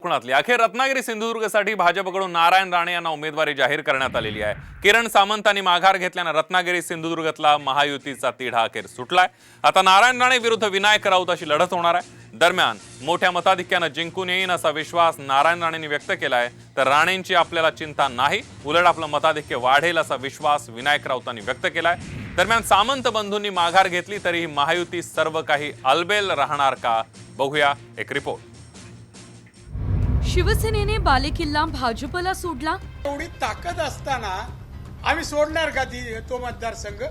कोकणातली अखेर रत्नागिरी सिंधुदुर्गसाठी भाजपकडून नारायण राणे यांना उमेदवारी जाहीर करण्यात आलेली आहे। किरण सामंतांनी माघार घेतल्याने रत्नागिरी सिंधुदुर्गातला महायुतीचा तिढा अखेर सुटलाय। आता नारायण राणे विरुद्ध विनायक राऊत अशी लढत होणार आहे। दरम्यान मोठ्या मताधिक्याने जिंकून येईन असा विश्वास नारायण राणेंनी व्यक्त केलाय, तर राणेंची आपल्याला चिंता नाही, उलट आपलं मताधिक्य वाढेल असा विश्वास विनायक राऊतांनी व्यक्त केलाय। दरम्यान सामंत बंधूंनी माघार घेतली तरीही महायुती सर्व काही अलबेल राहणार का, बघूया एक रिपोर्ट। शिवसेनेने बालेकिल्ला भाजपला सोडला। एवढी ताकद असताना आम्ही सोडणार का तो मतदारसंघ?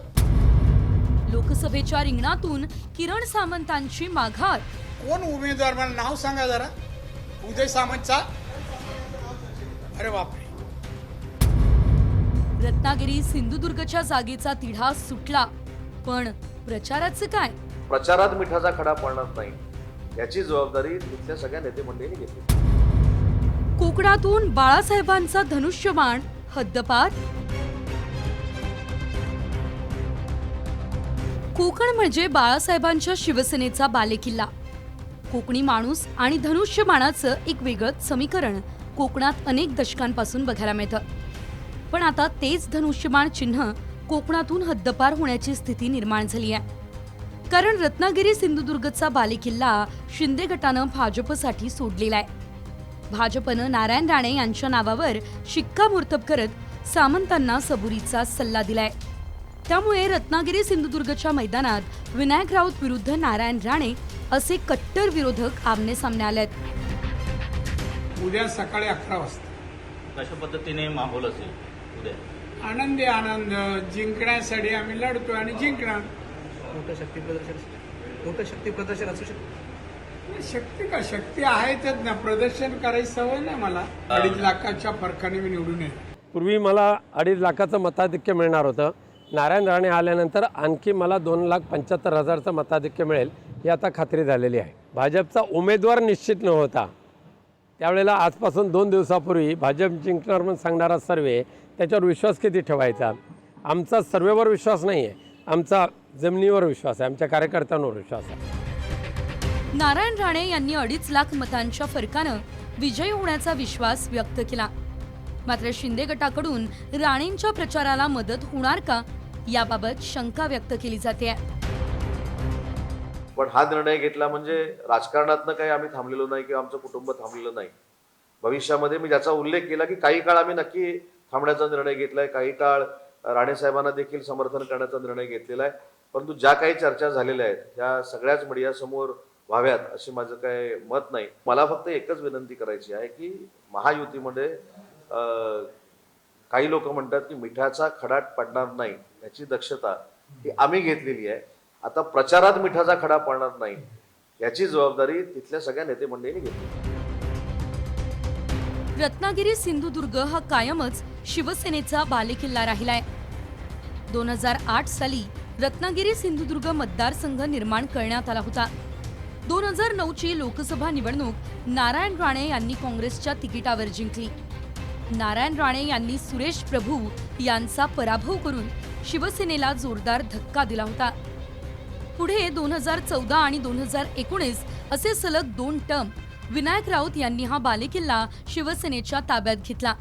लोकसभेच्या रिंगणातून किरण सामंतांची माघार। कोण उमेदवार, मला नाव सांगा जरा। उदय सामंतचा? अरे बापरे। रत्नागिरी सिंधुदुर्गच्या जागेचा तिढा सुटला, पण प्रचाराचं काय? प्रचारात मिठाचा खडा पडणार नाही याची जबाबदारी तिथल्या सगळ्या नेते मंडळींनी घेतली। कोकणातून बाळासाहेबांचा धनुष्यबाण हद्दपार। कोकण म्हणजे बाळासाहेबांच्या शिवसेनेचा बालेकिल्ला। कोकणी माणूस आणि धनुष्यबाणाचं एक वेगळंच समीकरण कोकणात अनेक दशकांपासून बघायला मिळतं। पण आता तेच धनुष्यबाण चिन्ह कोकणातून हद्दपार होण्याची स्थिती निर्माण झाली आहे। कारण रत्नागिरी सिंधुदुर्गचा बालेकिल्ला शिंदे गटानं भाजपसाठी सोडलेला आहे। भाजपनं नारायण राणे यांच्या नावावर शिक्कामोर्तब करत सामंतांना सबुरीचा सल्ला दिलाय। त्यामुळे रत्नागिरी सिंधुदुर्गच्या मैदानात विनायक राऊत विरुद्ध नारायण राणे असे कट्टर विरोधक आमने सामने आलेत। उद्या सकाळी 11 वाजता कशा पद्धतीने माहोल असेल उद्या? आनंदी आनंद, जिंकण्यासाठी आम्ही लढतो आणि जिंकणार। मोठं शक्ती प्रदर्शन असू शकतं। शक्ती आहेतच ना, प्रदर्शन करायची सवय नाही मला। 2.5 लाखाच्या फरकाने मी निवडून येतो। पूर्वी मला 2.5 लाखाचं मताधिक्य मिळणार होतं। नारायण राणे आल्यानंतर आणखी मला 2,75,000चं मताधिक्य मिळेल ही आता खात्री झालेली आहे। भाजपचा उमेदवार निश्चित न होता त्यावेळेला आजपासून 2 दिवसापूर्वी भाजप जिंकणार म्हणून सांगणारा सर्वे, त्याच्यावर विश्वास किती ठेवायचा? आमचा सर्वेवर विश्वास नाही आहे, आमचा जमिनीवर विश्वास आहे, आमच्या कार्यकर्त्यांवर विश्वास आहे। नारायण राणे यांनी 2.5 लाख मतांच्या फरकानं विजयी होण्याचा विश्वास व्यक्त केला। मात्र शिंदे गटाकडून राणेंच्या प्रचाराला मदत होणार का, याबाबत शंका व्यक्त केली जाते। पण हा निर्णय घेतला म्हणजे राजकारणातनं काही आम्ही थांबलेलो नाही किंवा आमचं कुटुंब थांबलेलं नाही। भविष्यामध्ये मी ज्याचा उल्लेख केला की काही काळ आम्ही नक्की थांबण्याचा निर्णय घेतलाय, काही काळ राणे साहेबांना देखील समर्थन करण्याचा निर्णय घेतलेला आहे। परंतु ज्या काही चर्चा झालेल्या आहेत त्या सगळ्याच मीडियासमोर व्हाव्यात अशी माझं काय मत नाही। मला फक्त एकच विनंती करायची आहे की महायुतीमध्ये काही लोक म्हणतात की मिठाचा खडा पडणार नाही, याची दक्षता ही आम्ही घेतलेली आहे। आता प्रचारात मिठाचा खडा पडणार नाही याची जबाबदारी तिथल्या सगळ्या नेते मंडळींनी घेतली। रत्नागिरी सिंधुदुर्ग हा कायमच शिवसेनेचा बालेकिल्ला राहिलाय। 2008 साली रत्नागिरी सिंधुदुर्ग मतदारसंघ निर्माण करण्यात आला होता। 2009ची लोकसभा निवडणूक नारायण राणे यांनी काँग्रेसच्या तिकिटावर जिंकली। नारायण राणे यांनी सुरेश प्रभू यांचा पराभव करून शिवसेनेला जोरदार धक्का दिला होता। पुढे 2014 आणि 2019 असे सलग 2 टर्म विनायक राऊत यांनी हा बालेकिल्ला शिवसेनेच्या ताब्यात घेतला।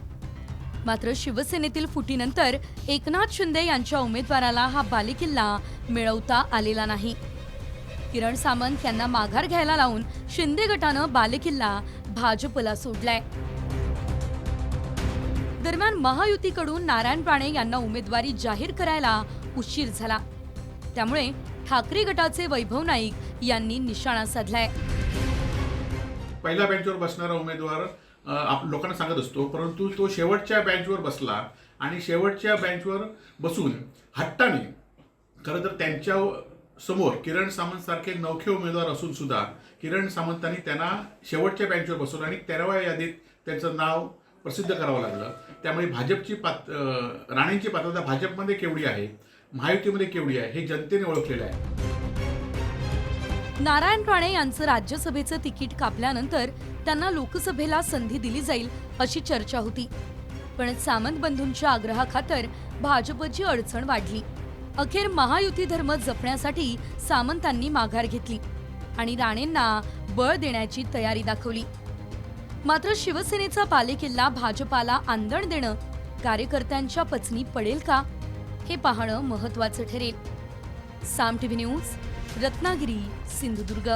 मात्र शिवसेनेतील फुटीनंतर एकनाथ शिंदे यांच्या उमेदवाराला हा बालेकिल्ला मिळवता आलेला नाही। किरण सामंत यांना माघार घ्यायला लावून शिंदे गटानं बालेकिल्ला भाजपला सोडलाय। दरम्यान महायुतीकडून नारायण राणे यांना उमेदवारी जाहीर करायला उशीर झाला। त्यामुळे ठाकरे गटाचे वैभव नाईक यांनी निशाणा साधलाय। पहिल्या बेंचवर बसणारा उमेदवार लोकांना सांगत असतो, परंतु तो शेवटच्या बेंचवर बसला आणि शेवटच्या बेंचवर बसून हट्टाने, खरं तर त्यांच्या समोर किरण सामंत सारखे नवखे उमेदवार असून सुद्धा किरण सामंतांनी त्यांना शेवटच्या बेंचवर बसवलं आणि 13व्या यादीत त्यांचं नाव प्रसिद्ध करावं लागलं। त्यामुळे भाजपची राणेंची पात्रता भाजपमध्ये केवढी आहे, महायुतीमध्ये केवढी आहे हे जनतेने ओळखलेलं आहे। नारायण राणे यांचं राज्यसभेचं तिकीट कापल्यानंतर त्यांना लोकसभेला संधी दिली जाईल अशी चर्चा होती। पण सामंत बंधूंच्या आग्रहाखातर भाजपची अडचण वाढली। अखेर महायुती धर्म जपण्यासाठी सामंतांनी माघार घेतली आणि राणेंना बळ देण्याची तयारी दाखवली। मात्र शिवसेनेचा बालेकिल्ला भाजपाला आंदण देणं कार्यकर्त्यांच्या पचनी पडेल का, हे पाहणं महत्त्वाचं ठरेल. साम टीव्ही न्यूज, रत्नागिरी, सिंधुदुर्ग.